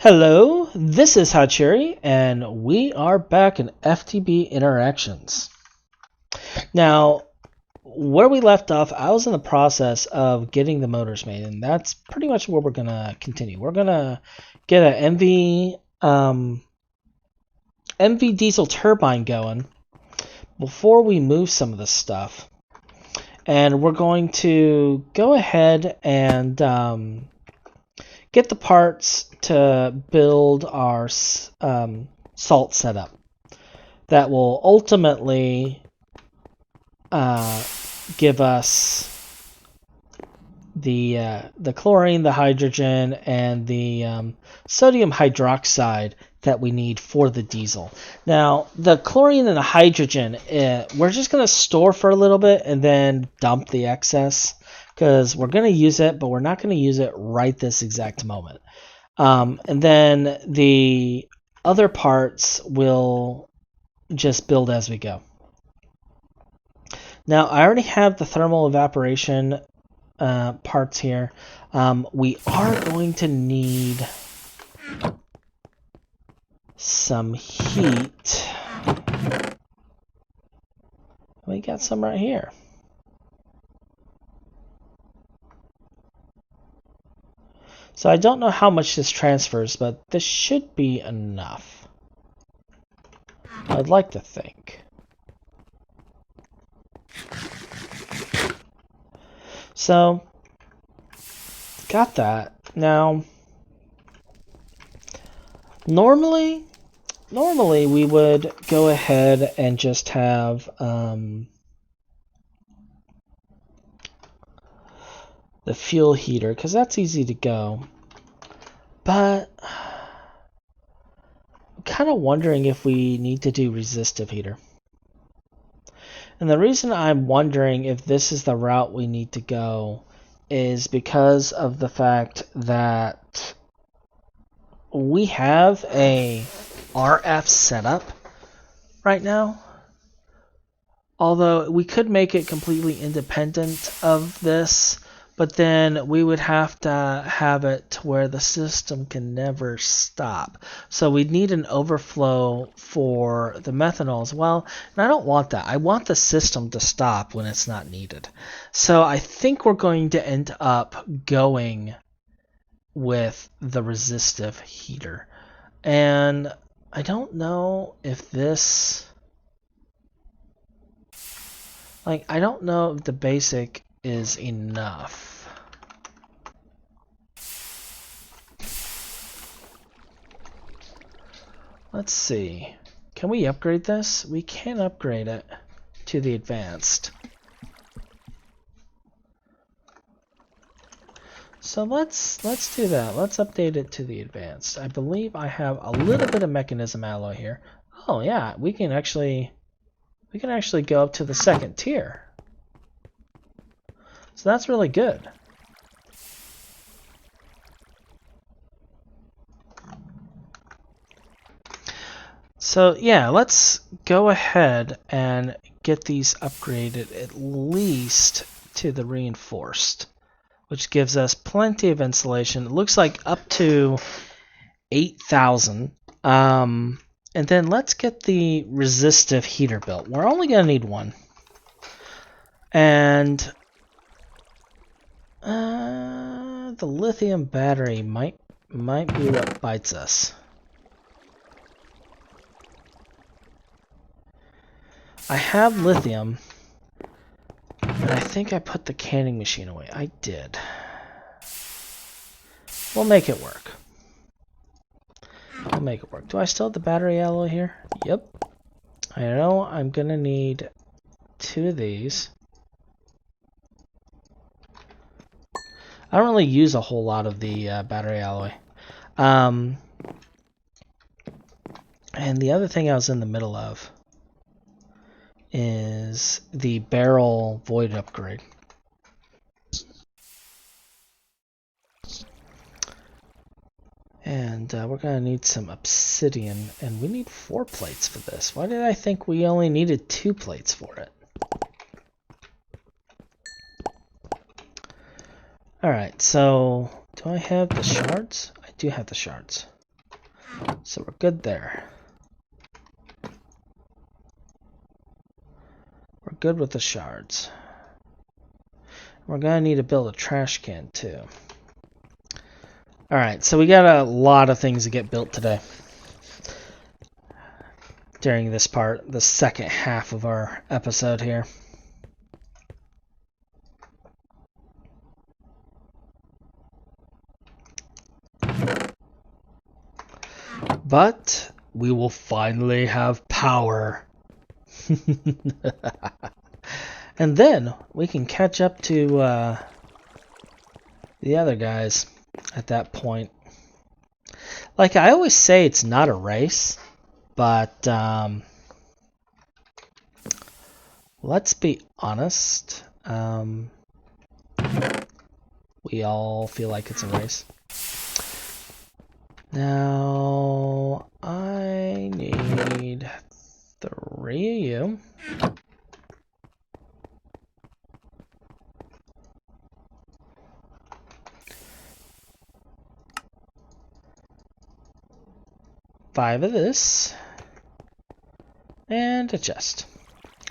Hello, this is Hachiri, and we are back in FTB Interactions. Now, where we left off, I was in the process of getting the motors made, and that's pretty much where we're going to continue. We're going to get an MV diesel turbine going before we move some of this stuff. And we're going to go ahead and get the parts to build our salt setup that will ultimately give us the chlorine, the hydrogen, and the sodium hydroxide that we need for the diesel. Now, the chlorine and the hydrogen, we're just going to store for a little bit and then dump the excess, because we're going to use it, but we're not going to use it right this exact moment. And then the other parts will just build as we go. Now, I already have the thermal evaporation parts here. We are going to need some heat. We got some right here. So I don't know how much this transfers, but this should be enough. I'd like to think. So, got that. Now, normally we would go ahead and just have the fuel heater, because that's easy to go. But I'm kind of wondering if we need to do resistive heater. And the reason I'm wondering if this is the route we need to go is because of the fact that we have a RF setup right now. Although we could make it completely independent of this, but then we would have to have it to where the system can never stop. So we'd need an overflow for the methanol as well. And I don't want that. I want the system to stop when it's not needed. So I think we're going to end up going with the resistive heater. And I don't know if this... I don't know if the basic is enough. Let's see. Can we upgrade this? We can upgrade it to the advanced. So let's do that. Let's update it to the advanced. I believe I have a little bit of mechanism alloy here. Oh yeah, we can actually go up to the second tier. So that's really good. So yeah, let's go ahead and get these upgraded at least to the reinforced, which gives us plenty of insulation. It looks like up to 8,000. And then let's get the resistive heater built. We're only going to need one. And the lithium battery might be what bites us. I have lithium, and I think I put the canning machine away. I did. We'll make it work. We'll make it work. Do I still have the battery alloy here? Yep. I know I'm gonna need 2 of these. I don't really use a whole lot of the battery alloy. And the other thing I was in the middle of is the barrel void upgrade. And we're going to need some obsidian, and we need 4 plates for this. Why did I think we only needed 2 plates for it? Alright, so do I have the shards? I do have the shards. So we're good there. We're good with the shards. We're gonna need to build a trash can too. Alright, so we got a lot of things to get built today. During this part, the second half of our episode here. But we will finally have power. And then we can catch up to the other guys at that point. Like I always say, it's not a race, but let's be honest. We all feel like it's a race. Now, I need 3 of you. Five of this. And a chest.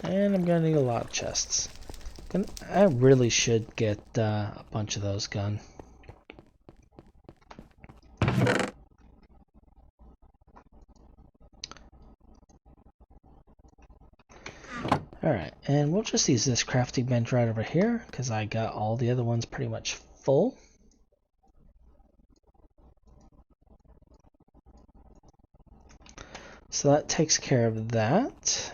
And I'm gonna need a lot of chests. I really should get a bunch of those gone. Alright, and we'll just use this crafting bench right over here, because I got all the other ones pretty much full. So that takes care of that.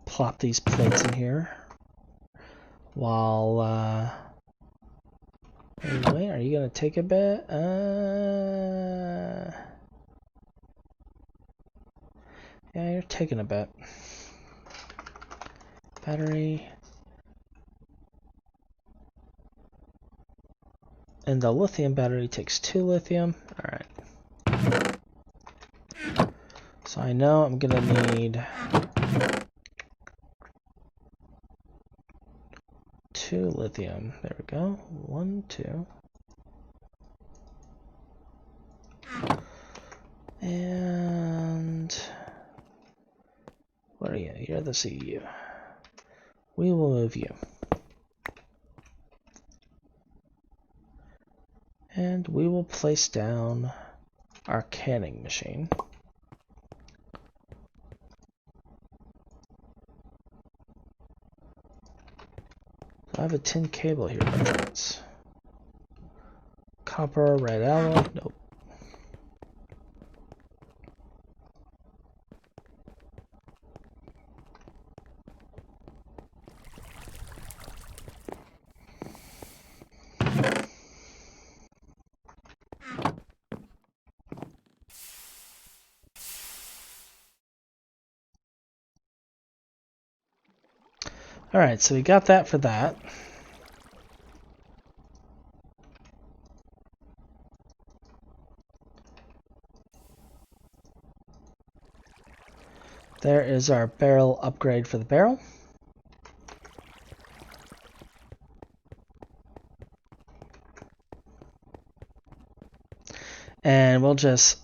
Plop these plates in here. While, wait, are you going to take a bit? Yeah, you're taking a bit. Battery. And the lithium battery takes 2 lithium. Alright. So I know I'm going to need 2 lithium. There we go. 1, 2. And what are you? You're the CU. We will move you. And we will place down our canning machine. I have a tin cable here, by chance. Copper, red alloy, nope. Alright, so we got that for that. There is our barrel upgrade for the barrel. And we'll just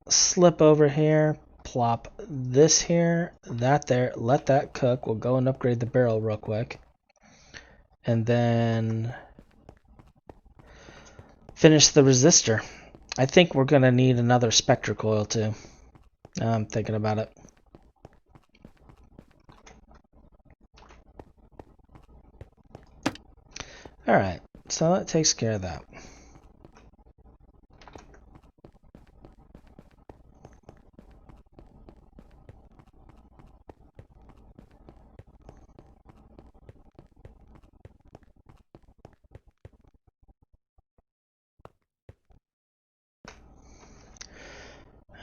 slip over here, plop this here, that there, let that cook. We'll go and upgrade the barrel real quick. And then finish the resistor. I think we're going to need another spectre coil too. Now I'm thinking about it. Alright, so that takes care of that.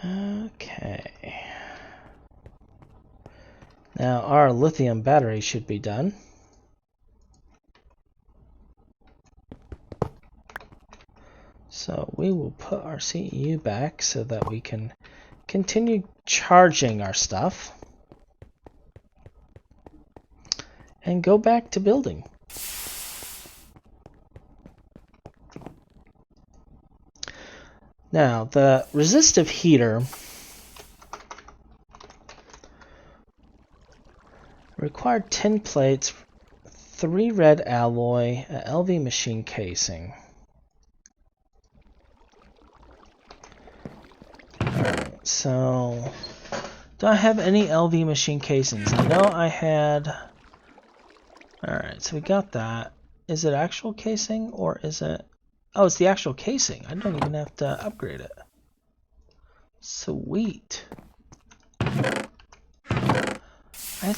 Okay. Now our lithium battery should be done. So we will put our CEU back so that we can continue charging our stuff and go back to building. Now, the resistive heater required 10 plates, 3 red alloy, an LV machine casing. Alright, so do I have any LV machine casings? I know I had... Alright, so we got that. Is it actual casing or is it... Oh, it's the actual casing. I don't even have to upgrade it. Sweet. I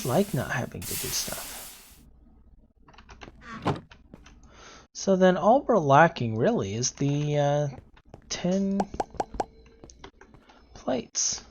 like not having to do stuff. So then all we're lacking really is the 10 plates.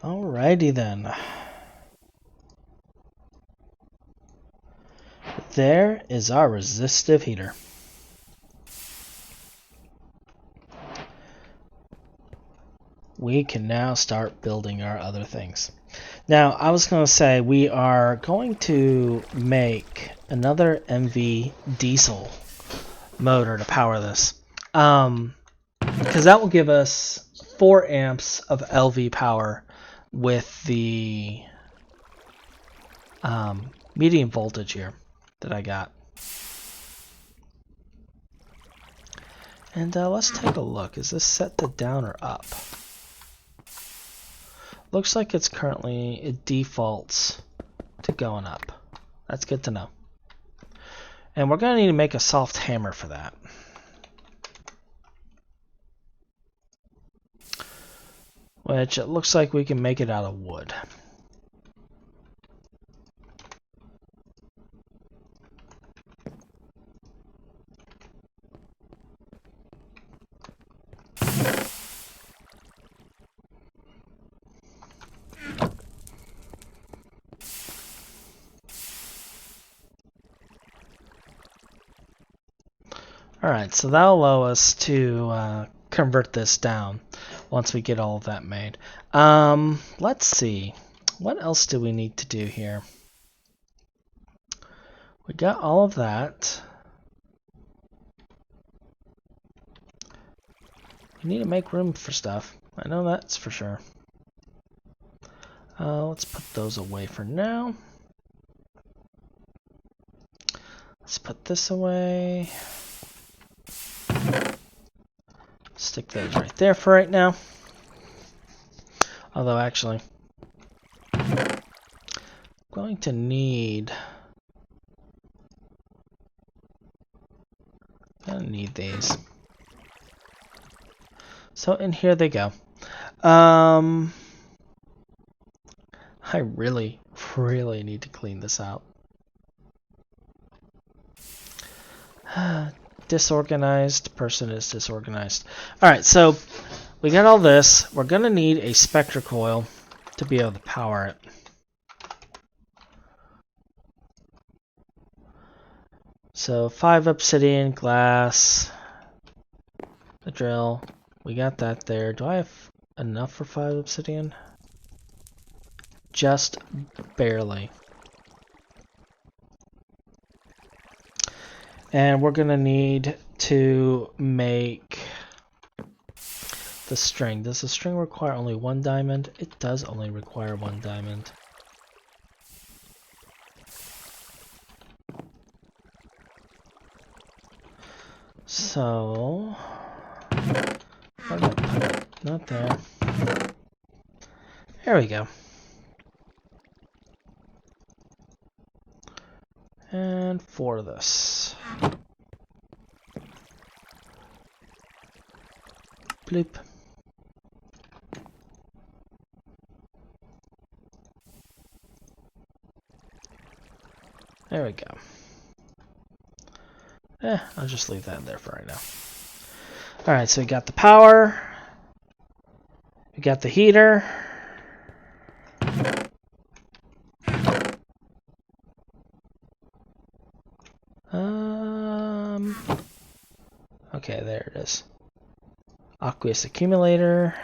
Alrighty then. There is our resistive heater. We can now start building our other things. Now, I was going to say we are going to make another MV diesel motor to power this. Because that will give us 4 amps of LV power with the medium voltage here that I got. And let's take a look. Is this set to down or up? Looks like it's currently, it defaults to going up. That's good to know. And we're going to need to make a soft hammer for that. Which it looks like we can make it out of wood. Alright, so that'll allow us to convert this down once we get all of that made. Let's see. What else do we need to do here? We got all of that. We need to make room for stuff. I know that's for sure. Let's put those away for now. Let's put this away. Stick those right there for right now. Although actually, I'm going to need... these. So in here they go. I really need to clean this out. Disorganized person is disorganized. Alright, so we got all this. We're going to need a spectra coil to be able to power it. So 5 obsidian, glass, the drill. We got that there. Do I have enough for 5 obsidian? Just barely. And we're gonna need to make the string. Does the string require only 1 diamond? It does only require 1 diamond. So, where did I put it? Not there. There we go. And for this. Bloop. There we go. I'll just leave that in there for right now. Alright, so we got the power. We got the heater. Okay, there it is. Aqueous accumulator.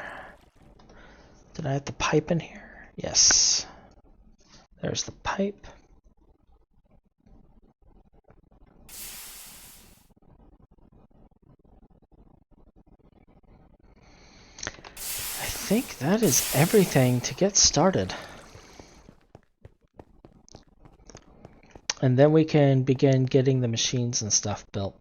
Did I have the pipe in here? Yes. There's the pipe. I think that is everything to get started. And then we can begin getting the machines and stuff built.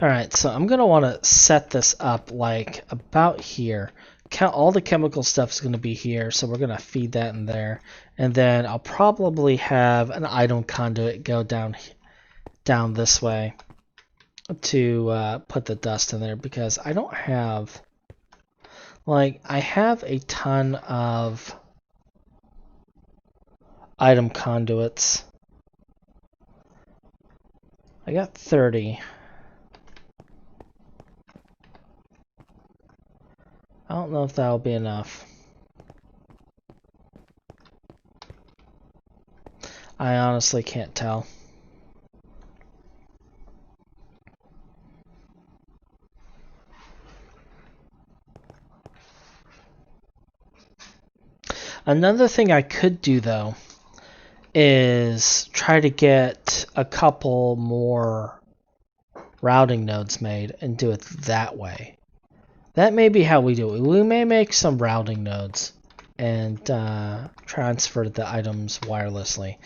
Alright, so I'm going to want to set this up like about here. All the chemical stuff is going to be here, so we're going to feed that in there. And then I'll probably have an item conduit go down this way to put the dust in there, because I don't have... Like, I have a ton of item conduits. I got 30. I don't know if that'll be enough. I honestly can't tell. Another thing I could do, though, is try to get a couple more routing nodes made and do it that way. That may be how we do it. We may make some routing nodes and transfer the items wirelessly.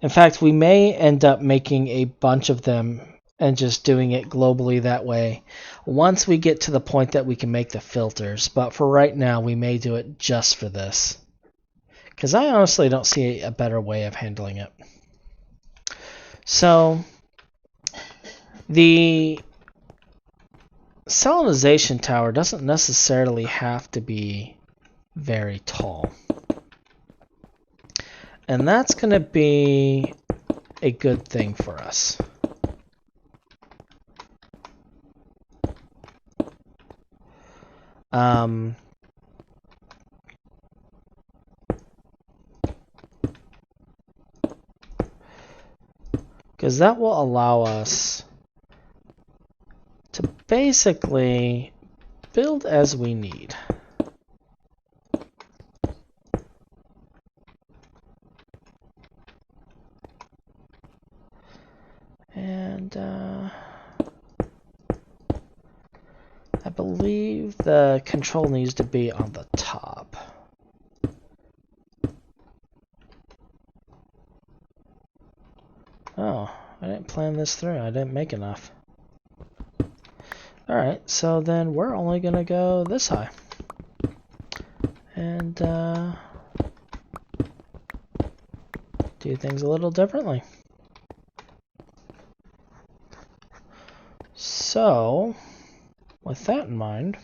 In fact, we may end up making a bunch of them and just doing it globally that way once we get to the point that we can make the filters. But for right now, we may do it just for this, because I honestly don't see a better way of handling it. So the salinization tower doesn't necessarily have to be very tall. And that's going to be a good thing for us. Because that will allow us to basically build as we need. And I believe the control needs to be on the top. Oh, I didn't plan this through. I didn't make enough. Alright, so then we're only going to go this high. And do things a little differently. So, with that in mind,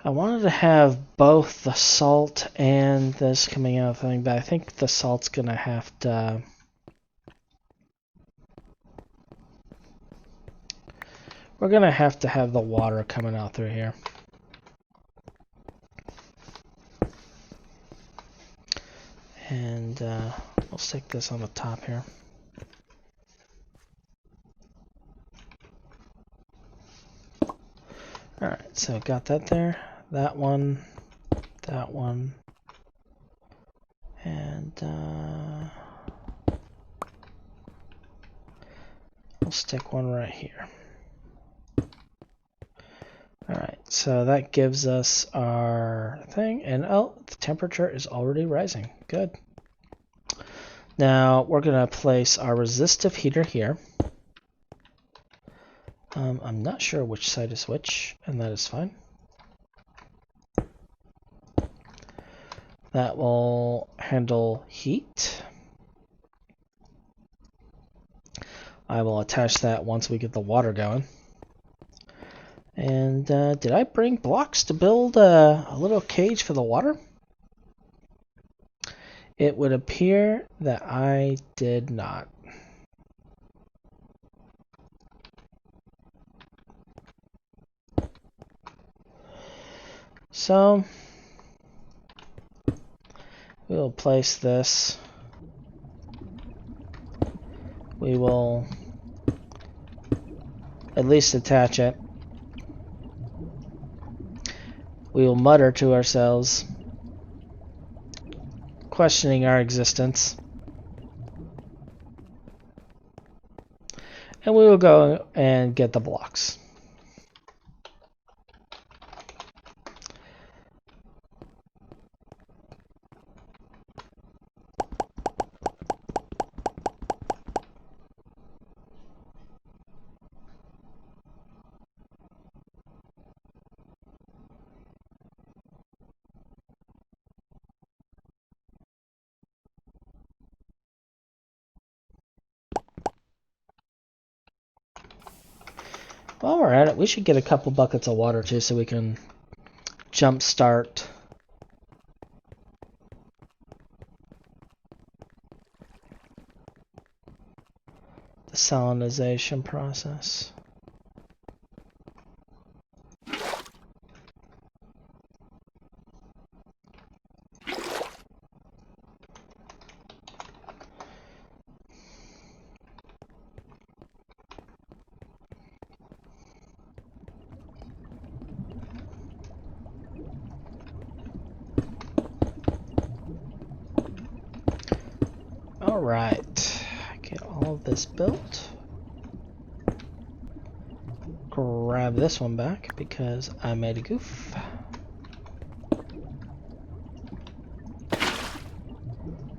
I wanted to have both the salt and this coming out thing, but I think the salt's gonna have to... We're gonna have the water coming out through here. And we'll stick this on the top here. Alright, so got that there. That one. And we'll stick one right here. So that gives us our thing, and oh, the temperature is already rising. Good. Now we're going to place our resistive heater here. I'm not sure which side is which, and that is fine. That will handle heat. I will attach that once we get the water going. And did I bring blocks to build a little cage for the water? It would appear that I did not. So we will place this. We will at least attach it. We will mutter to ourselves, questioning our existence. And we will go and get the blocks. While we're at it, we should get a couple buckets of water too so we can jumpstart the salinization process. Alright, get all of this built. Grab this one back because I made a goof.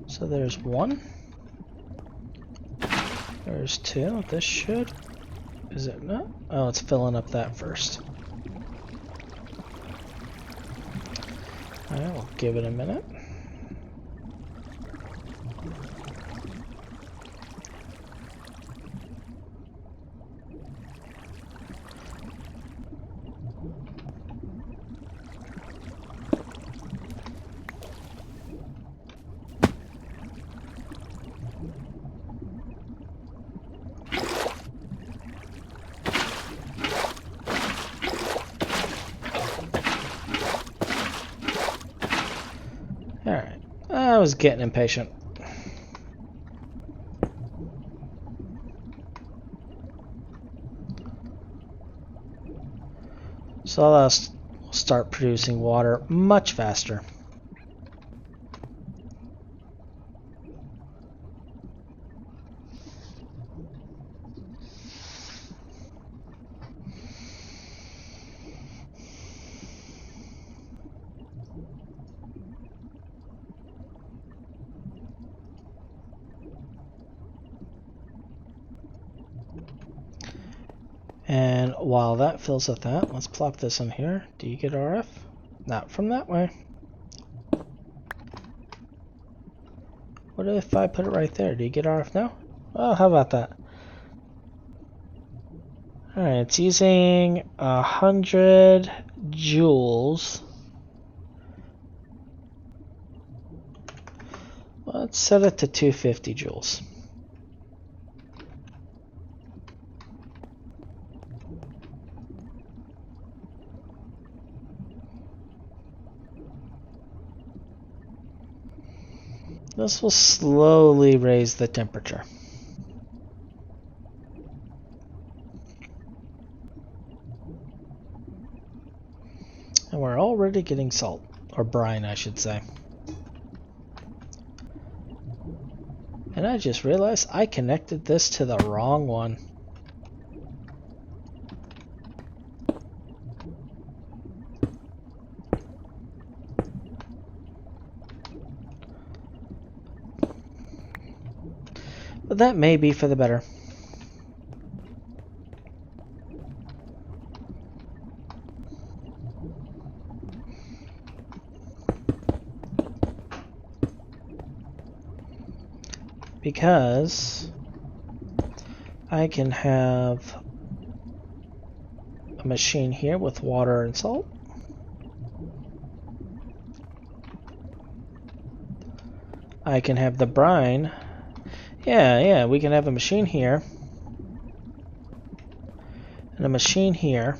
So there's one. There's two. This should... Is it not? Oh, it's filling up that first. Alright, we'll give it a minute. Alright, I was getting impatient. So I'll start producing water much faster. And while that fills up that, let's plop this in here. Do you get RF? Not from that way. What if I put it right there? Do you get RF now? Oh, how about that? Alright, it's using 100 joules. Let's set it to 250 joules. This will slowly raise the temperature. And we're already getting salt, or brine I should say. And I just realized I connected this to the wrong one. But that may be for the better. Because I can have a machine here with water and salt. I can have the brine. Yeah, we can have a machine here. And a machine here.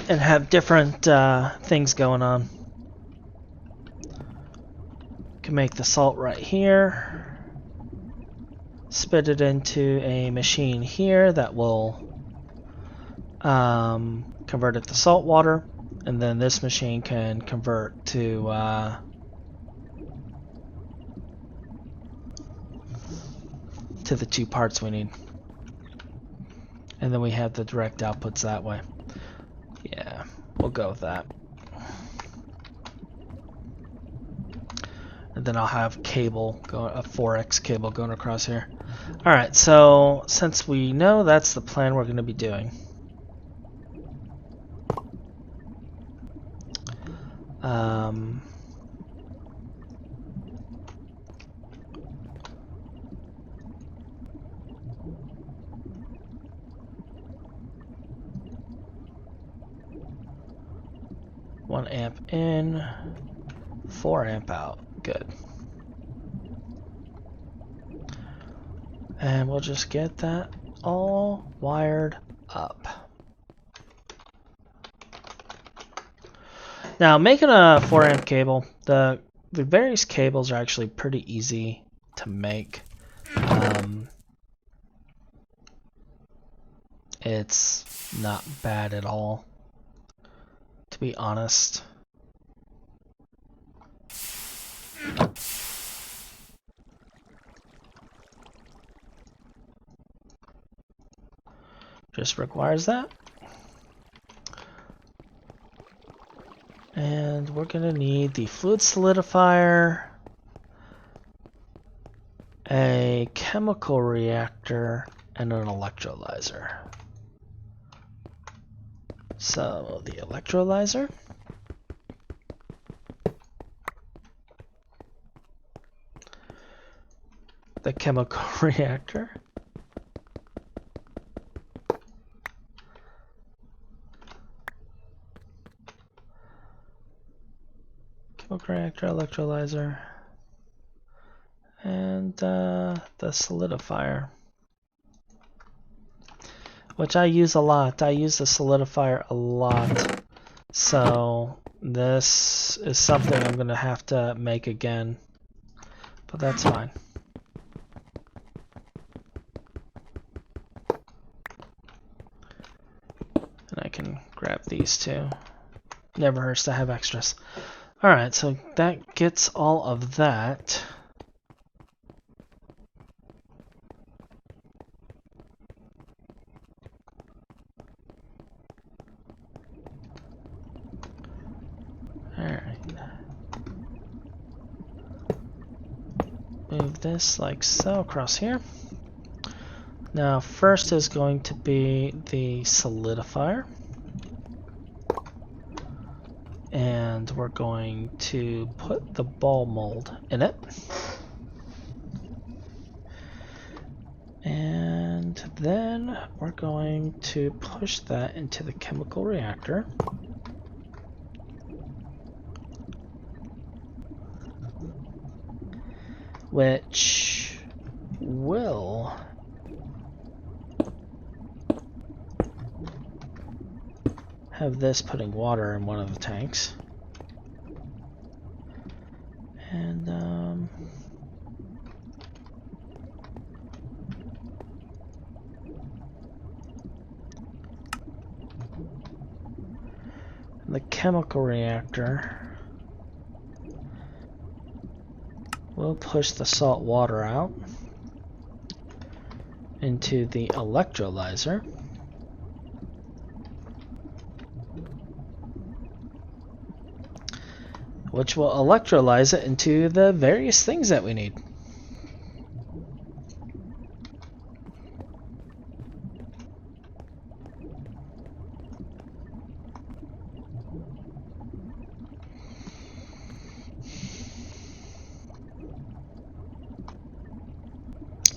And have different things going on. Can make the salt right here. Spit it into a machine here that will convert it to salt water, and then this machine can convert to the 2 parts we need. And then we have the direct outputs that way. Yeah, we'll go with that. And then I'll have cable, a 4x cable going across here. Alright, so since we know that's the plan we're going to be doing. One amp in, 4 amp out. Good. And we'll just get that all wired up. Now, making a 4 amp cable, the various cables are actually pretty easy to make. It's not bad at all, to be honest. Just requires that. And we're going to need the fluid solidifier, a chemical reactor, and an electrolyzer. So the electrolyzer. The chemical reactor. Chemical reactor, electrolyzer, and the solidifier, which I use a lot. I use the solidifier a lot, so this is something I'm going to have to make again, but that's fine. And I can grab these too. Never hurts to have extras. Alright, so that gets all of that. Alright. Move this like so across here. Now, first is going to be the solidifier. And we're going to put the ball mold in it. And then we're going to push that into the chemical reactor. Which will have this putting water in one of the tanks. And the chemical reactor will push the salt water out into the electrolyzer. which will electrolyze it into the various things that we need.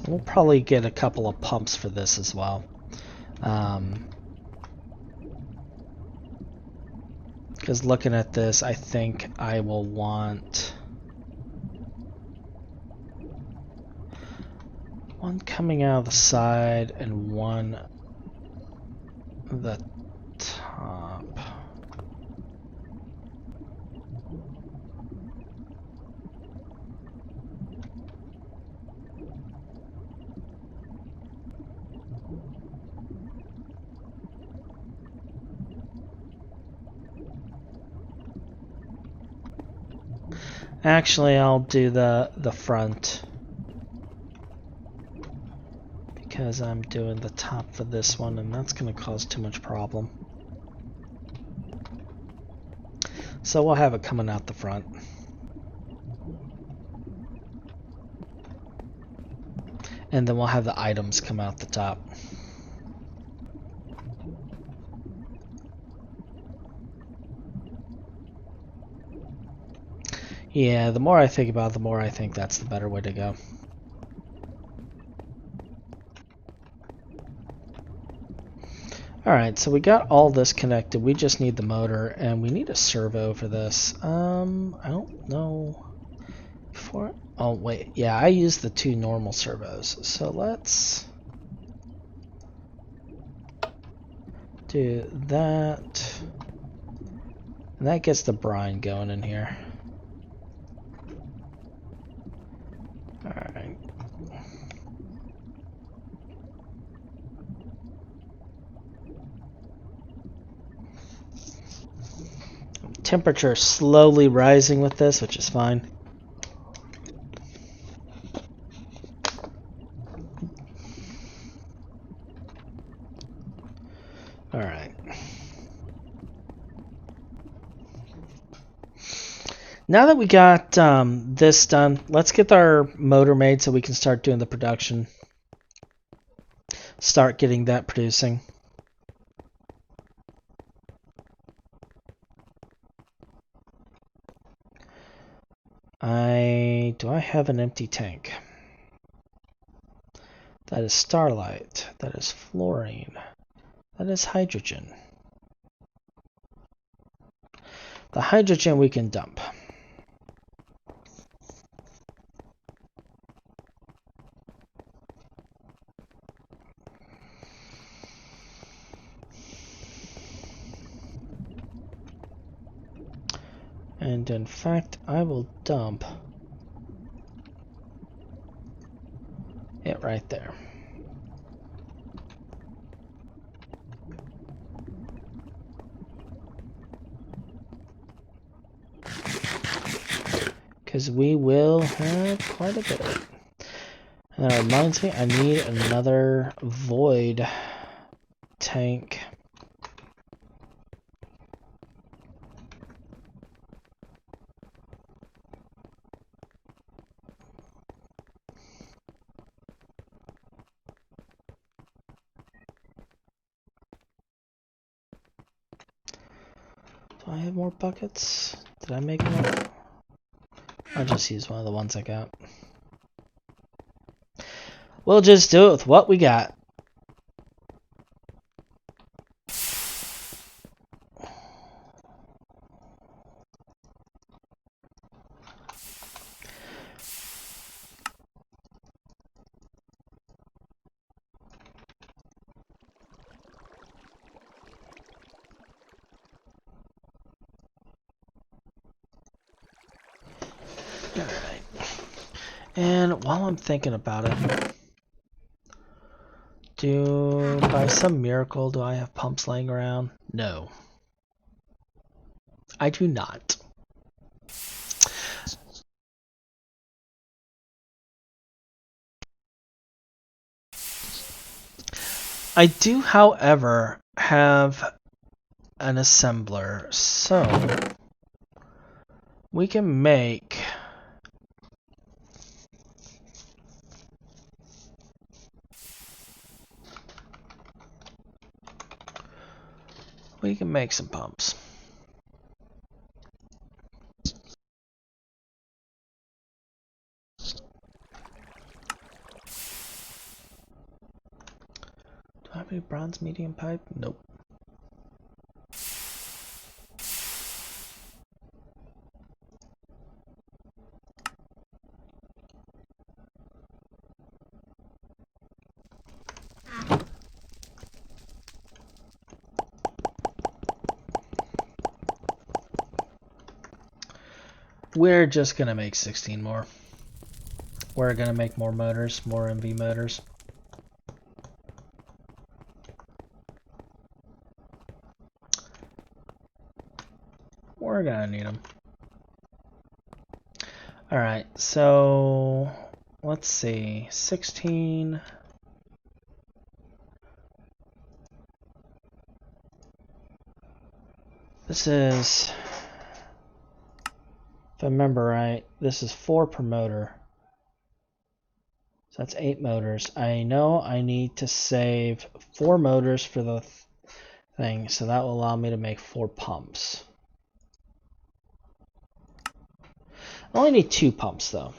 We'll probably get a couple of pumps for this as well. Because looking at this, I think I will want one coming out of the side and one the top. Actually, I'll do the front because I'm doing the top for this one, and that's going to cause too much problem. So we'll have it coming out the front. And then we'll have the items come out the top. Yeah, the more I think about it, the more I think that's the better way to go. Alright, so we got all this connected. We just need the motor, and we need a servo for this. I don't know. Oh, wait. Yeah, I used the 2 normal servos. So let's do that. And that gets the brine going in here. Alright. Temperature slowly rising with this, which is fine. Alright. Now that we got this done, let's get our motor made so we can start doing the production. Start getting that producing. Do I have an empty tank? That is starlight. That is fluorine. That is hydrogen. The hydrogen we can dump. And in fact, I will dump it right there. Because we will have quite a bit of it. And that reminds me, I need another void tank. Do I have more buckets? Did I make more? I'll just use one of the ones I got. We'll just do it with what we got. Alright. And while I'm thinking about it, by some miracle, do I have pumps laying around? No. I do not. I do, however, have an assembler, so we can make some pumps. Do I have a bronze medium pipe? Nope. We're just gonna make 16 more. We're gonna make more motors, more MV motors. We're gonna need them. Alright, so let's see. 16. This is, if I remember right, this is 4 per motor. So that's 8 motors. I know I need to save 4 motors for the thing, so that will allow me to make 4 pumps. I only need 2 pumps though.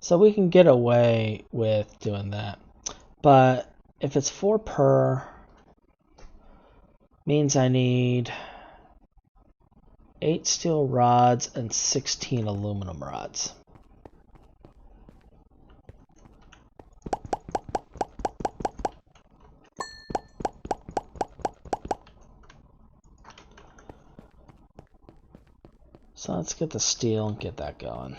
So we can get away with doing that. But if it's 4 per, means I need 8 steel rods and 16 aluminum rods. So let's get the steel and get that going.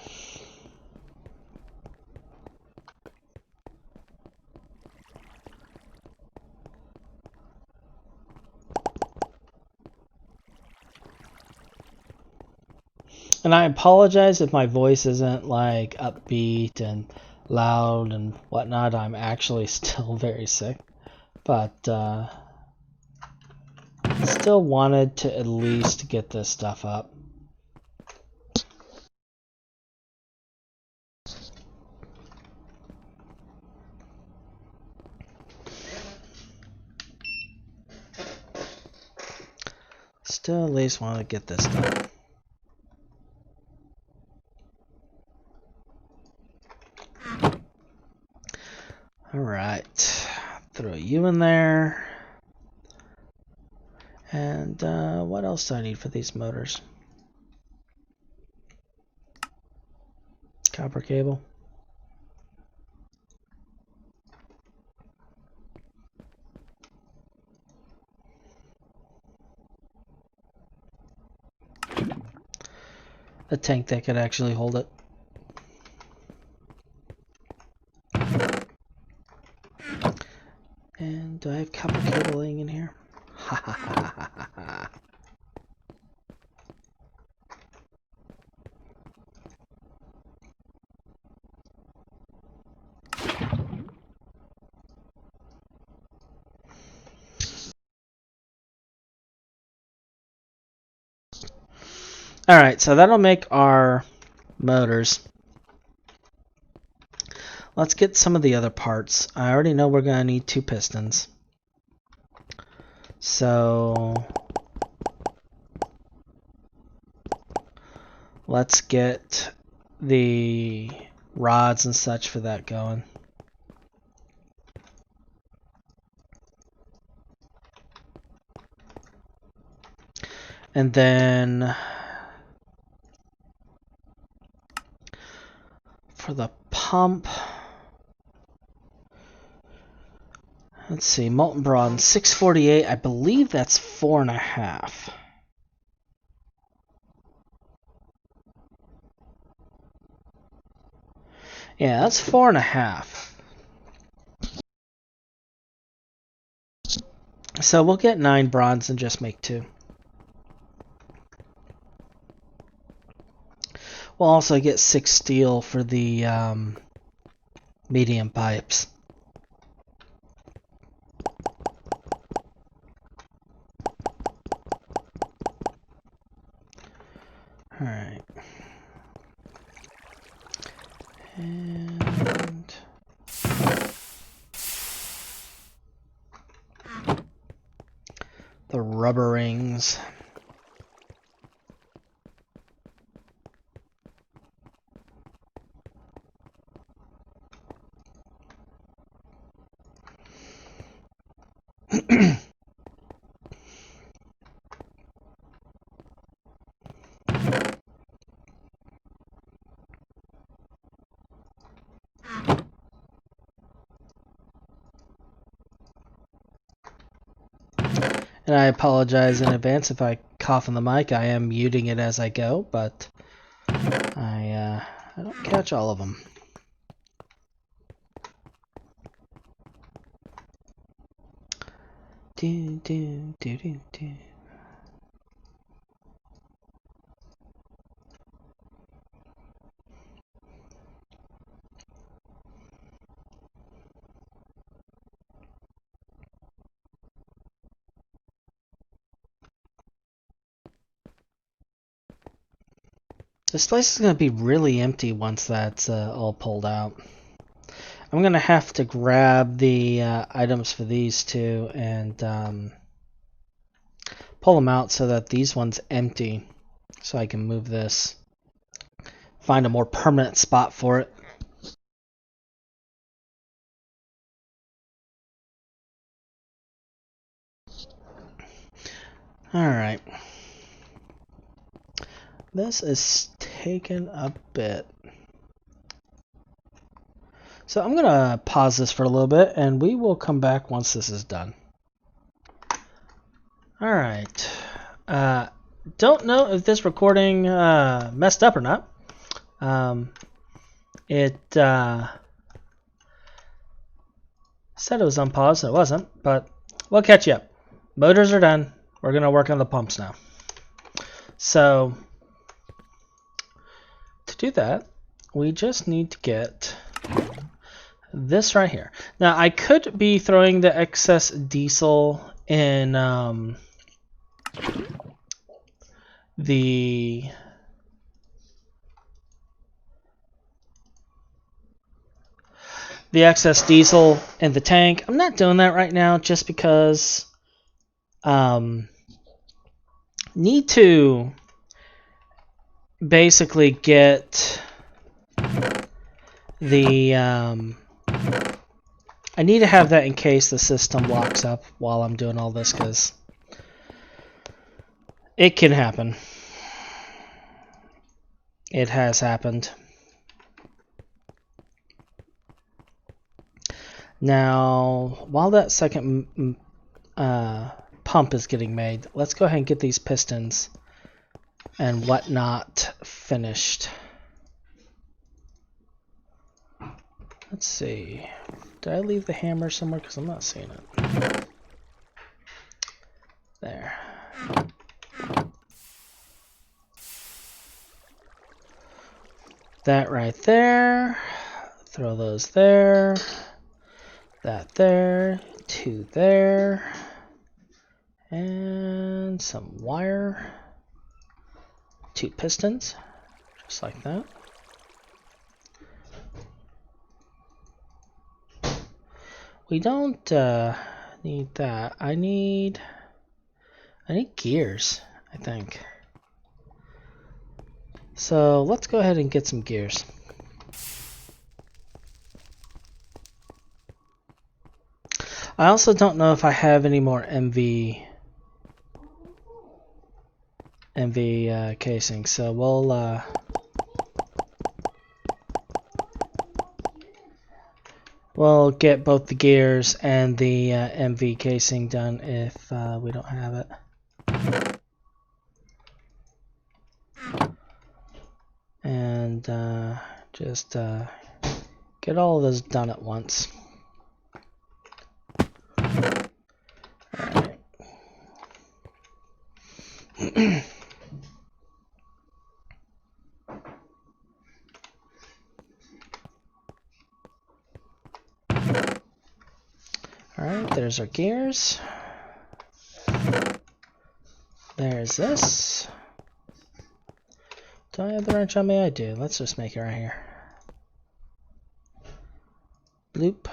And I apologize if my voice isn't like upbeat and loud and whatnot. I'm actually still very sick, but still wanted to at least get this stuff up. Still at least want to get this done. Alright, throw you in there. And what else do I need for these motors? Copper cable. A tank that could actually hold it. And do I have copper cable laying in here? Ha ha ha ha ha ha. Alright, so that'll make our motors. Let's get some of the other parts. I already know we're going to need 2 pistons. So let's get the rods and such for that going. And then for the pump, let's see, molten bronze 648. I believe that's 4.5. Yeah, that's 4.5. So we'll get 9 bronze and just make 2. We'll also get 6 steel for the medium pipes. All right. And the rubber rings. And I apologize in advance if I cough on the mic. I am muting it as I go, but I don't catch all of them. Do, do, do, do, do. This place is going to be really empty once that's all pulled out. I'm going to have to grab the items for these two and pull them out so that these ones empty, so I can move this. Find a more permanent spot for it. Alright. This is taking a bit. So I'm going to pause this for a little bit, and we will come back once this is done. Alright. Don't know if this recording messed up or not. It said it was unpaused, and it wasn't, but we'll catch you up. Motors are done. We're going to work on the pumps now. So to do that, we just need to get this right here. Now, I could be throwing the excess diesel in the excess diesel in the tank. I'm not doing that right now just because need to basically get the I need to have that in case the system locks up while I'm doing all this, because it can happen. It has happened. Now, while that second pump is getting made, let's go ahead and get these pistons and whatnot finished. Let's see. Did I leave the hammer somewhere? Because I'm not seeing it. There. That right there. Throw those there. That there. Two there. And some wire. Two pistons. Just like that. We don't need that. I need gears, I think. So let's go ahead and get some gears. I also don't know if I have any more MV casing, so we'll get both the gears and the MV casing done if we don't have it. And just get all of those done at once. Alright. Alright, there's our gears. There's this. Do I have the wrench on me? I do. Let's just make it right here. Bloop.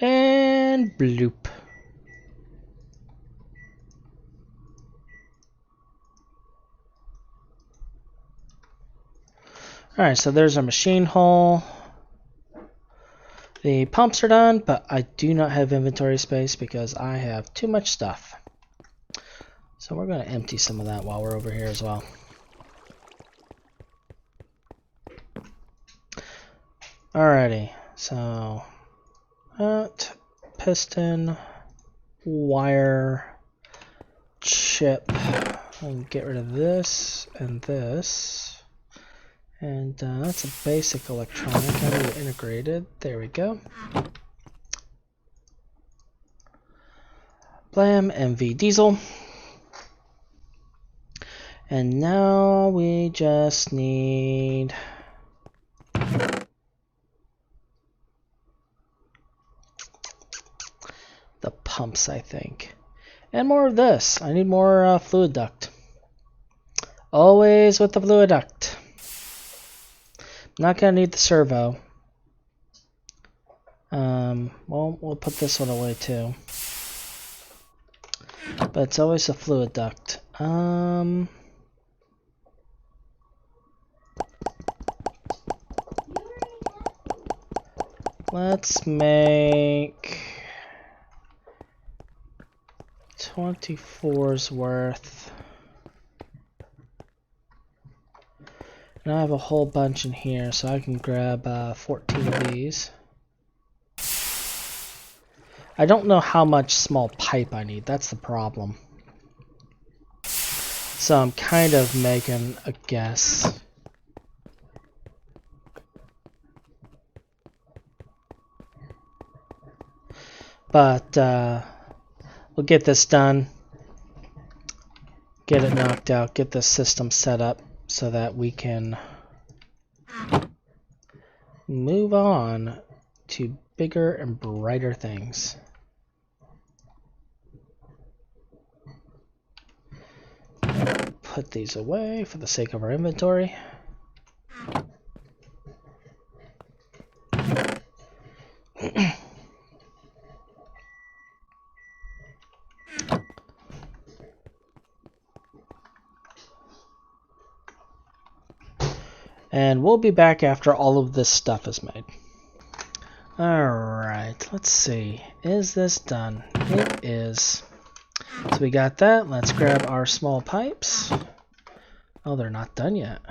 And bloop. Alright, so there's our machine hull. The pumps are done, but I do not have inventory space because I have too much stuff. So we're going to empty some of that while we're over here as well. Alrighty, so that piston, wire, chip. I'll get rid of this and this. And that's a basic electronic. I need it integrated. There we go. Blam, MV diesel. And now we just need the pumps, I think. And more of this. I need more fluid duct. Always with the fluid duct. Not gonna need the servo. Well, we'll put this one away too. But it's always a fluid duct. Let's make 24's worth. And I have a whole bunch in here, so I can grab 14 of these. I don't know how much small pipe I need, that's the problem. So I'm kind of making a guess. But we'll get this done, get it knocked out, get the system set up so that we can move on to bigger and brighter things. Put these away for the sake of our inventory. And we'll be back after all of this stuff is made. Alright, let's see. Is this done? It is. So we got that. Let's grab our small pipes. Oh, they're not done yet.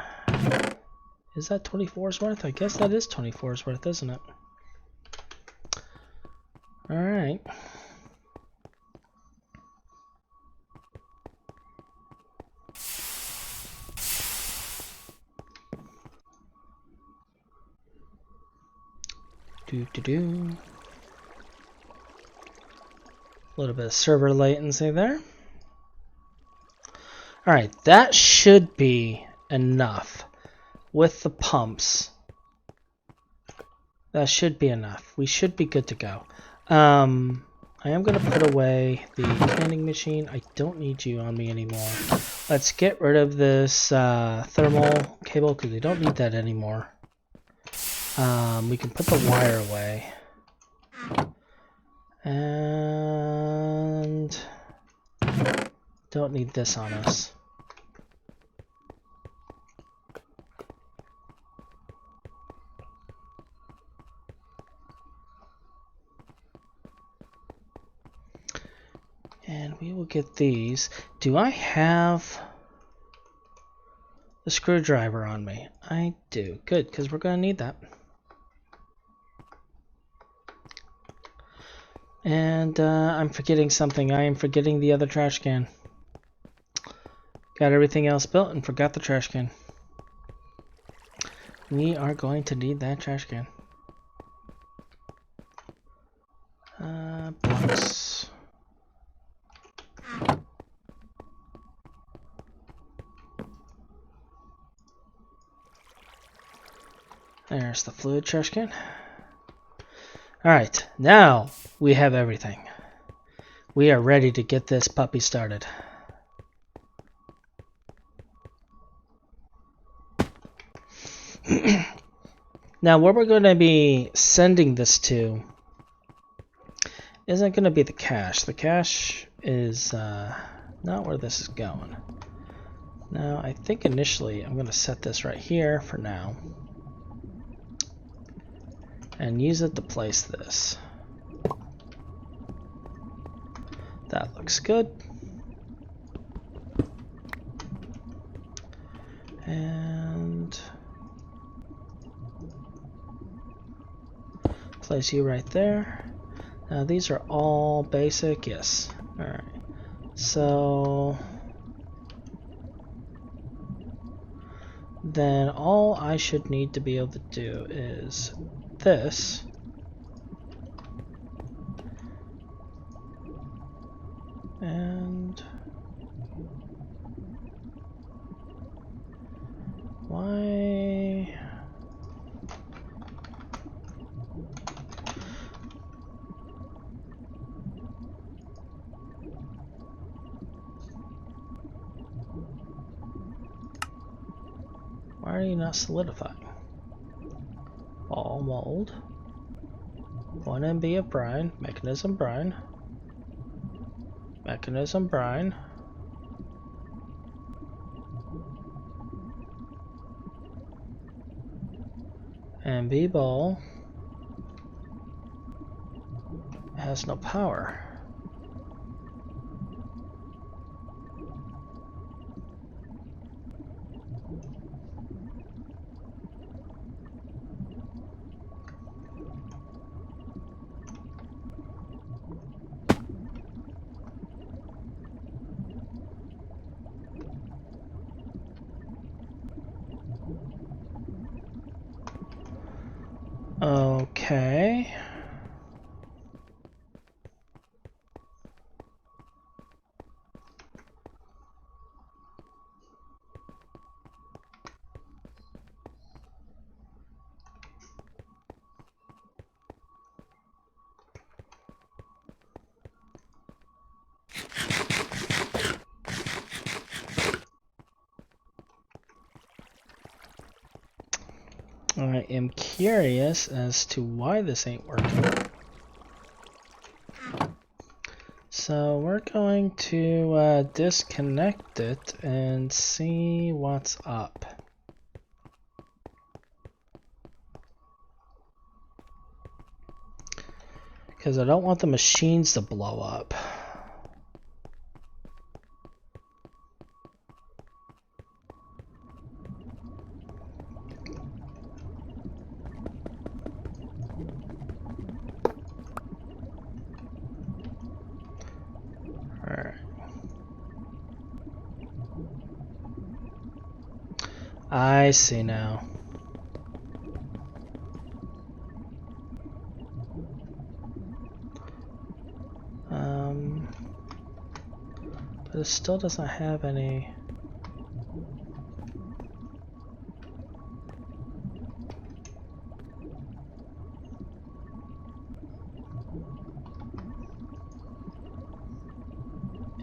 Is that 24's worth? I guess that is 24's worth, isn't it? Alright. A little bit of server latency there. Alright, that should be enough with the pumps. That should be enough. We should be good to go. I am going to put away the canning machine. I don't need you on me anymore. Let's get rid of this thermal cable because we don't need that anymore. We can put the wire away. And don't need this on us. And we will get these. Do I have the screwdriver on me? I do. Good, because we're going to need that. And I'm forgetting something. I am forgetting the other trash can. Got everything else built and forgot the trash can. We are going to need that trash can. Blocks. There's the fluid trash can. Alright, now we have everything. We are ready to get this puppy started. Now, where we're going to be sending this to isn't going to be the cache. The cache is not where this is going. Now, I think initially I'm going to set this right here for now and use it to place this. That looks good. And place you right there. Now these are all basic, yes. Alright. So then all I should need to be able to do is this. And why? Why are you not solidifying? All mold. 1 MB of brine. Mechanism brine. Mechanism brine. MB ball. It has no power. Okay. I am curious as to why this ain't working. So we're going to disconnect it and see what's up. Because I don't want the machines to blow up. I see now. But it still doesn't have any.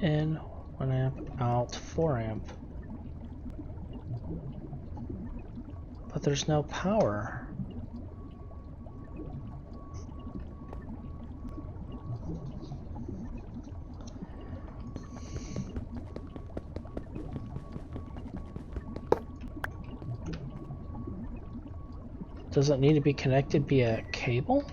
In 1 amp, out 4 amp. But there's no power. Does it need to be connected via cable?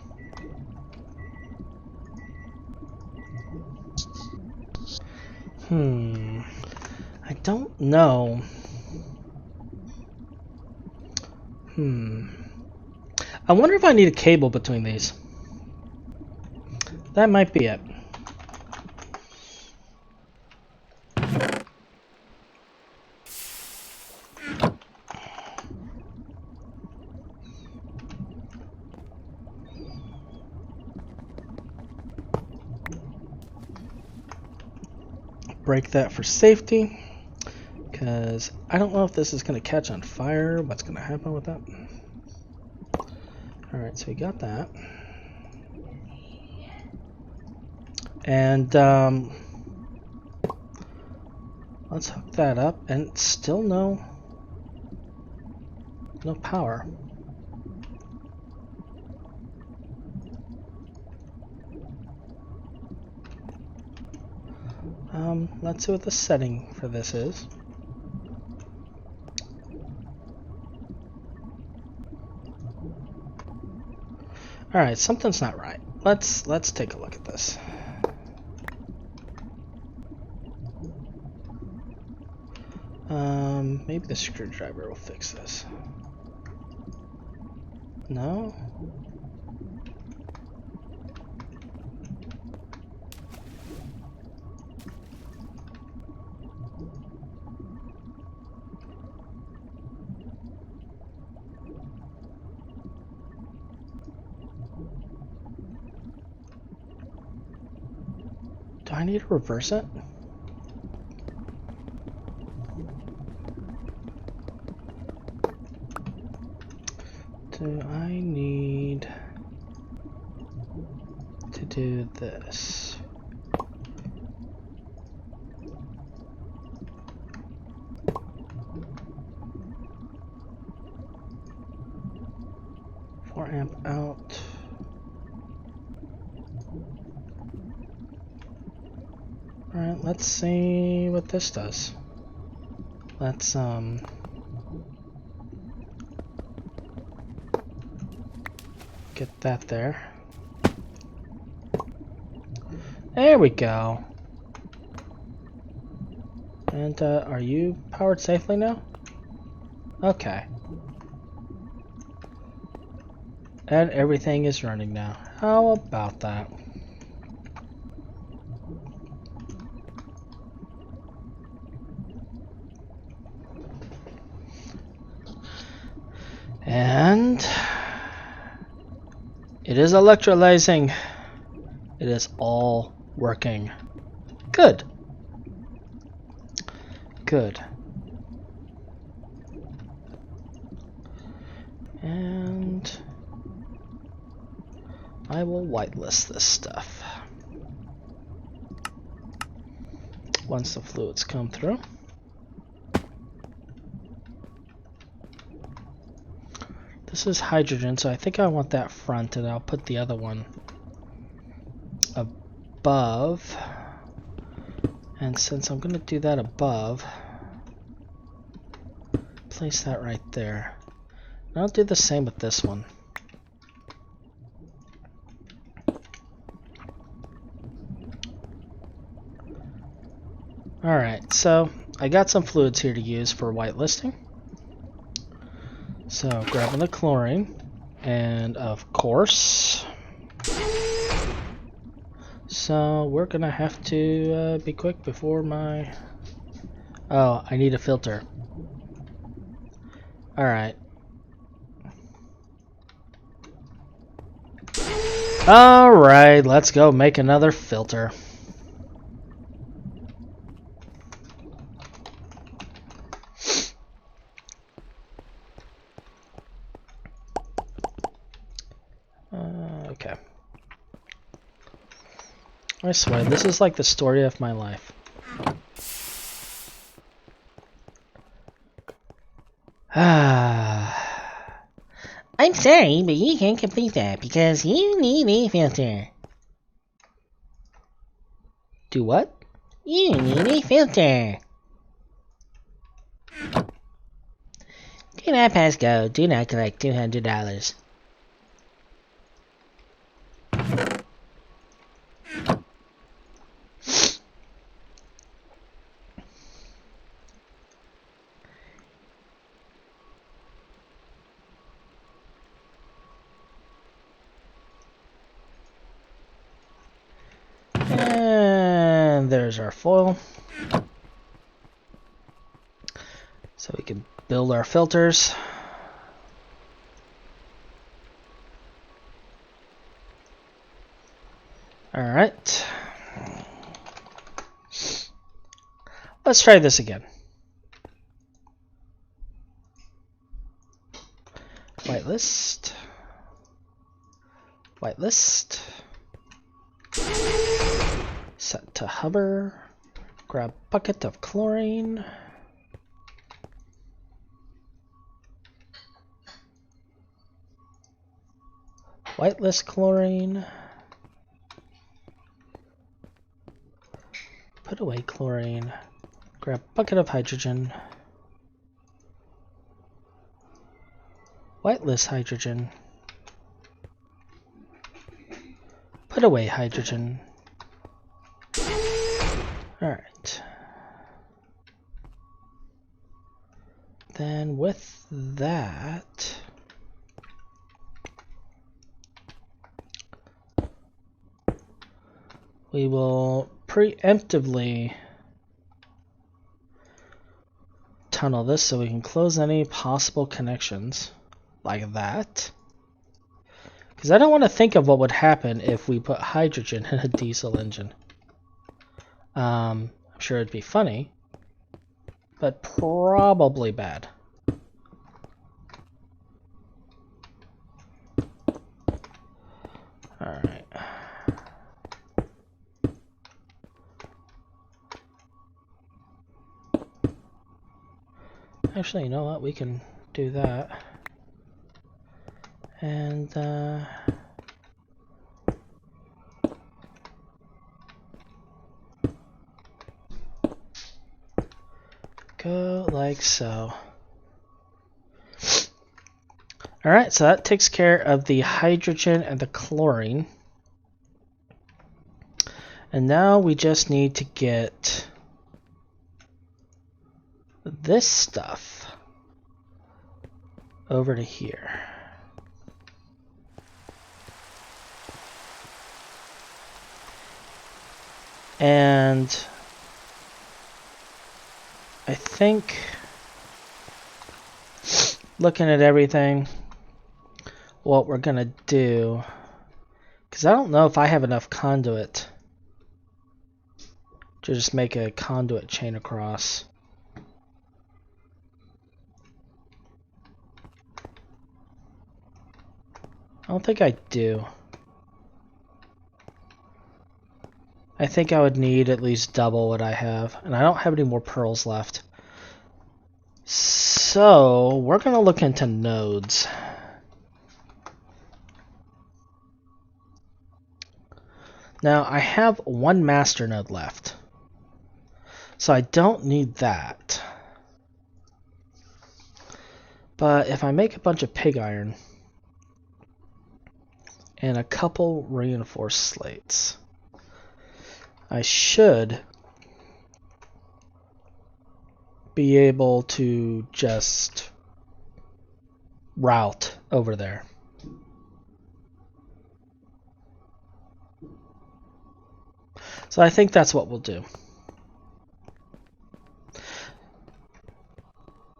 I don't know. I wonder if I need a cable between these. That might be it. Break that for safety, because I don't know if this is going to catch on fire. What's going to happen with that? Alright, so we got that. And let's hook that up, and still no. No power. Let's see what the setting for this is. Alright, something's not right. Let's take a look at this. Maybe the screwdriver will fix this. No? Do I need to reverse it? Do I need to do this? Four amp out. Alright, let's see what this does. Let's get that there. There we go. And are you powered safely now? Okay. And everything is running now. How about that? And it is electrolyzing. It is all working. Good. Good. And I will whitelist this stuff once the fluids come through. This is hydrogen, so I think I want that front, and I'll put the other one above. And since I'm going to do that above, place that right there. And I'll do the same with this one. Alright, so I got some fluids here to use for whitelisting. So grabbing the chlorine, and of course, so we're gonna have to be quick before my... Oh, I need a filter. Alright. Alright, let's go make another filter. Okay. I swear, this is like the story of my life. I'm sorry, but you can't complete that because you need a filter. Do what? You need a filter. Do not pass go. Do not collect $200. And there's our foil. So we can build our filters. Alright. Let's try this again. Whitelist. Whitelist. Set to hover. Grab bucket of chlorine. whitelist chlorine. Put away chlorine. Grab bucket of hydrogen. Whitelist hydrogen. Put away hydrogen. Alright. Then with that, we will preemptively tunnel this so we can close any possible connections like that. Because I don't want to think of what would happen if we put hydrogen in a diesel engine. I'm sure it'd be funny, but probably bad. Alright. Actually, you know what? We can do that. And, go like so. Alright, so that takes care of the hydrogen and the chlorine. And now we just need to get this stuff over to here. And I think, looking at everything, what we're gonna do, because I don't know if I have enough conduit to just make a conduit chain across. I don't think I do. I think I would need at least double what I have, and I don't have any more pearls left. So we're gonna look into nodes. Now I have one master node left, so I don't need that. But if I make a bunch of pig iron and a couple reinforced slates, I should be able to just route over there. So I think that's what we'll do.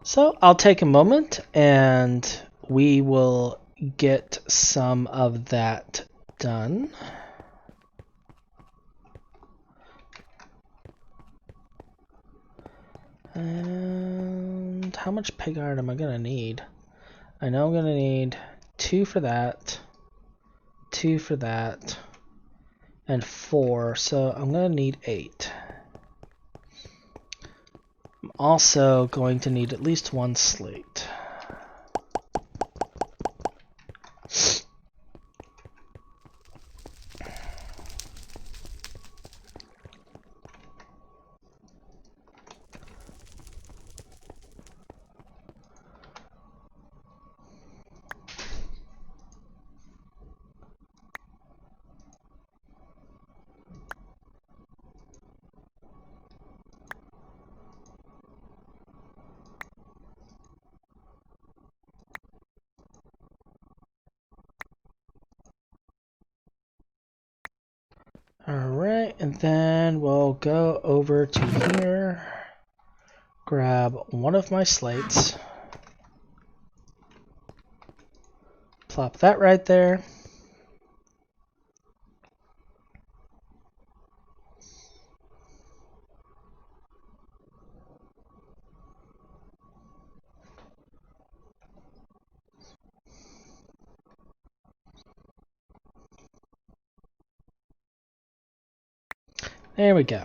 So I'll take a moment and we will get some of that done. And how much pig iron am I gonna need? I know I'm gonna need 2 for that, 2 for that, and 4, so I'm gonna need 8. I'm also going to need at least 1 slate. Alright, and then we'll go over to here, grab one of my slates, plop that right there. There we go.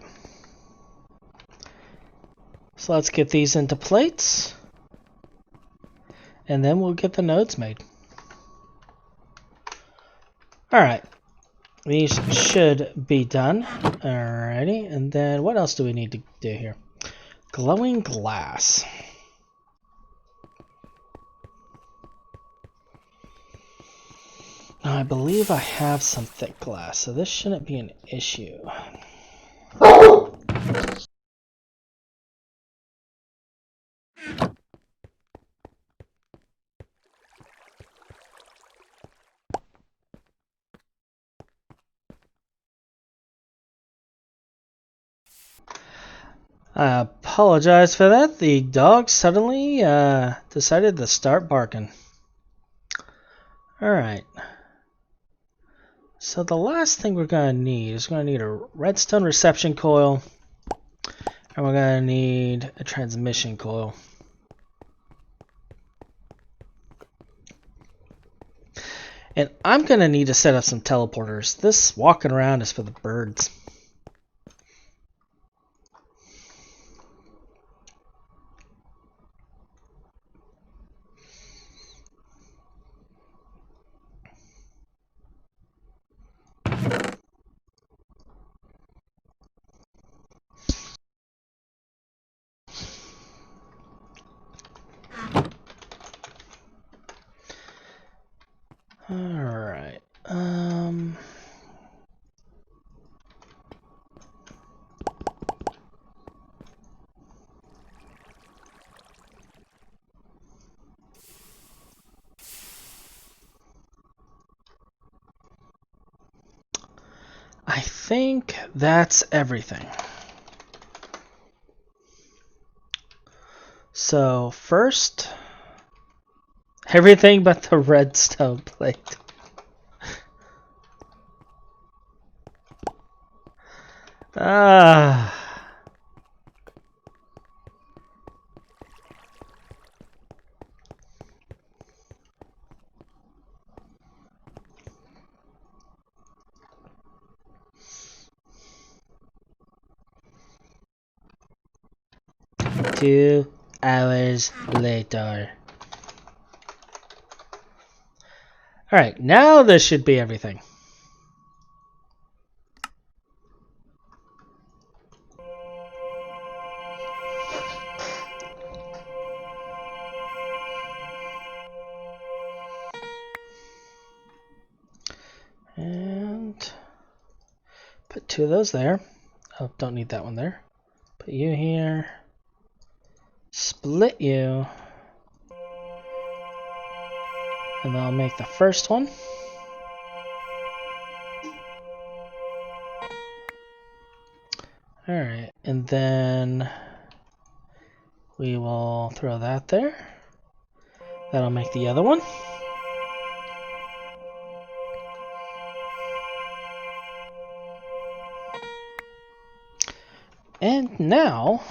So let's get these into plates, and then we'll get the nodes made. Alright, these should be done. Alrighty, and then what else do we need to do here? Glowing glass. Now I believe I have some thick glass, so this shouldn't be an issue. I apologize for that. The dog suddenly decided to start barking. Alright. So the last thing we're going to need is going to need a redstone reception coil. And we're going to need a transmission coil. And I'm going to need to set up some teleporters. This walking around is for the birds. Alright. I think that's everything. So first, everything but the redstone plate. Ah. Two hours later. Alright, now this should be everything. And put two of those there. Oh, don't need that one there. Put you here. Split you. And then I'll make the first one. Alright, and then we will throw that there. That'll make the other one. And now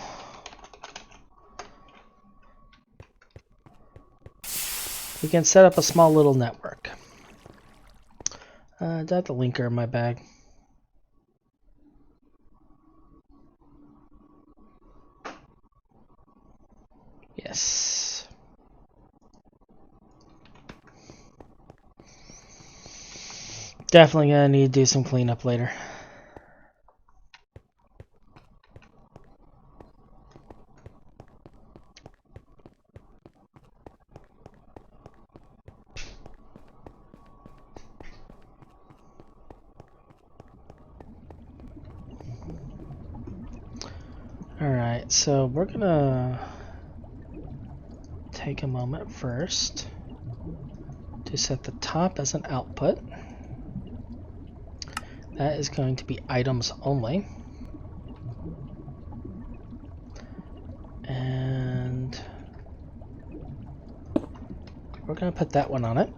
we can set up a small little network. Do I have the linker in my bag? Yes. Definitely gonna need to do some cleanup later. Alright, so we're gonna take a moment first to set the top as an output. That is going to be items only. And we're going to put that one on it.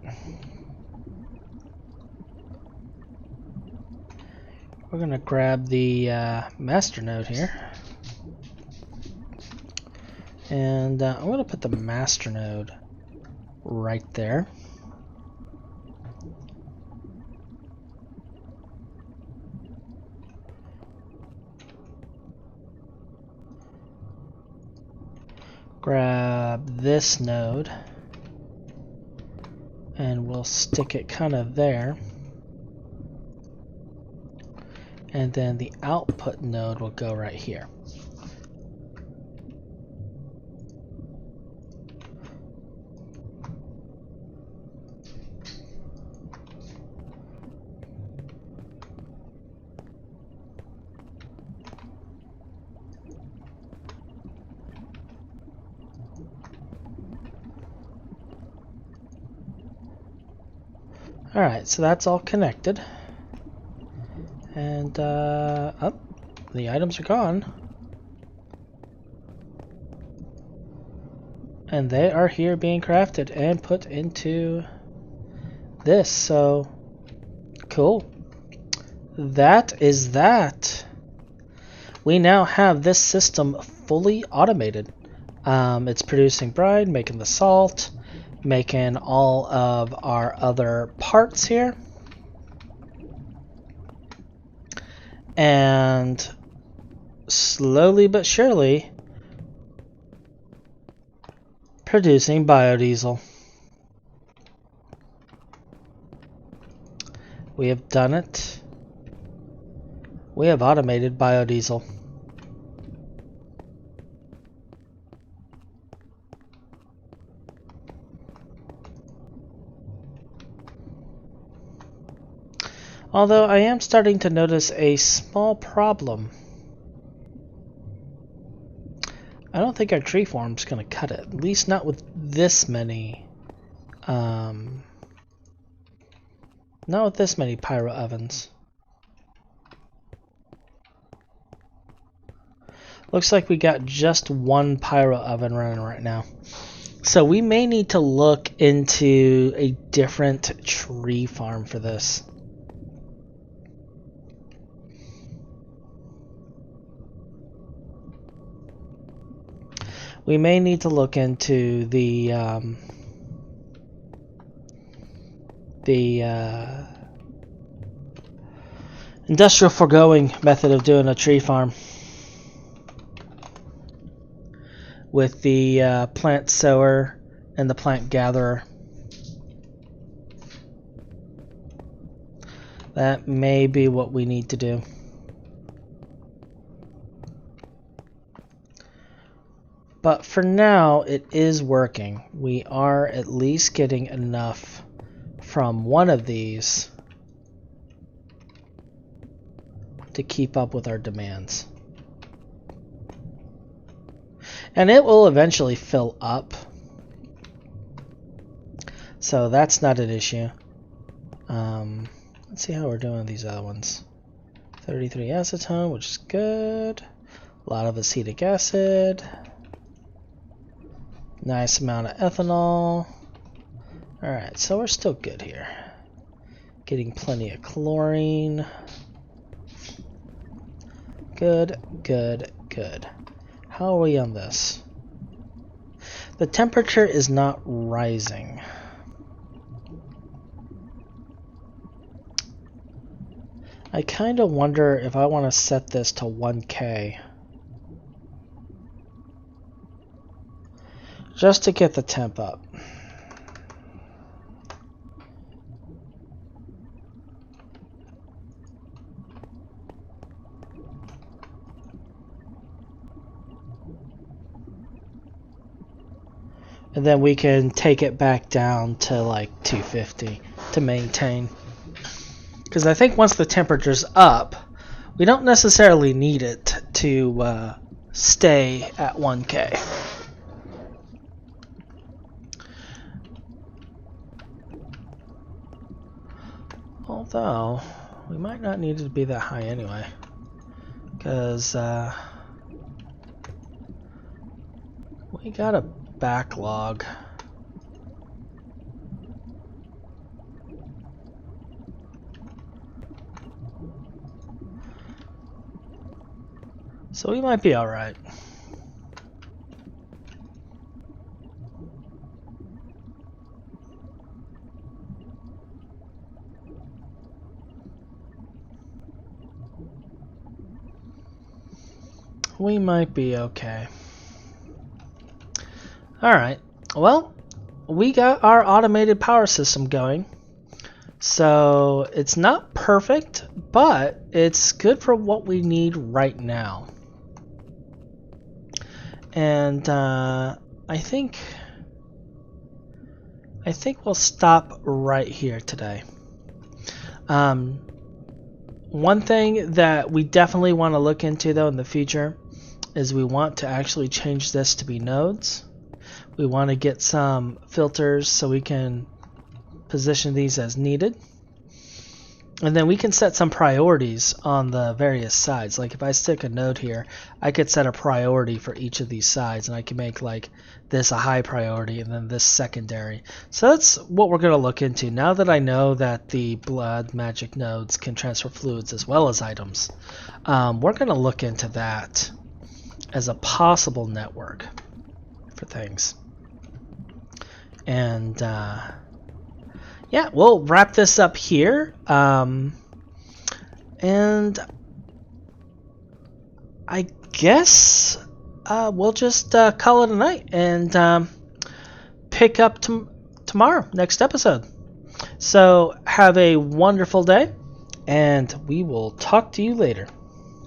We're going to grab the master node here. And I'm going to put the master node right there. Grab this node and we'll stick it kind of there. and then the output node will go right here. Alright, so that's all connected. And, oh, the items are gone. And they are here being crafted and put into this, so cool. That is that. We now have this system fully automated. It's producing brine, making the salt, making all of our other parts here. And slowly but surely producing biodiesel. We have done it. We have automated biodiesel. Although I am starting to notice a small problem. I don't think our tree farm's going to cut it. At least not with this many. Not with this many pyro ovens. Looks like we got just one pyro oven running right now. So we may need to look into a different tree farm for this. We may need to look into the industrial foregoing method of doing a tree farm with the plant sower and the plant gatherer. That may be what we need to do. But for now, it is working. We are at least getting enough from one of these to keep up with our demands. And it will eventually fill up. So that's not an issue. Let's see how we're doing with these other ones. 33 acetone, which is good. A lot of acetic acid. Nice amount of ethanol. Alright, so we're still good here. Getting plenty of chlorine. Good, good, good. How are we on this? The temperature is not rising. I kind of wonder if I want to set this to 1K. Just to get the temp up. And then we can take it back down to like 250 to maintain. Because I think once the temperature's up, we don't necessarily need it to stay at 1K. Although, we might not need it to be that high anyway. Because we got a backlog. So we might be alright. We might be okay. Alright, well, we got our automated power system going. So it's not perfect, but it's good for what we need right now. And I think we'll stop right here today. One thing that we definitely want to look into though in the future is we want to actually change this to be nodes. We want to get some filters so we can position these as needed. And then we can set some priorities on the various sides. Like if I stick a node here, I could set a priority for each of these sides, and I can make like this a high priority and then this secondary. So that's what we're going to look into. Now that I know that the blood magic nodes can transfer fluids as well as items, we're going to look into that as a possible network for things. And yeah, we'll wrap this up here. And I guess we'll just call it a night and pick up tomorrow, next episode. So have a wonderful day, and we will talk to you later.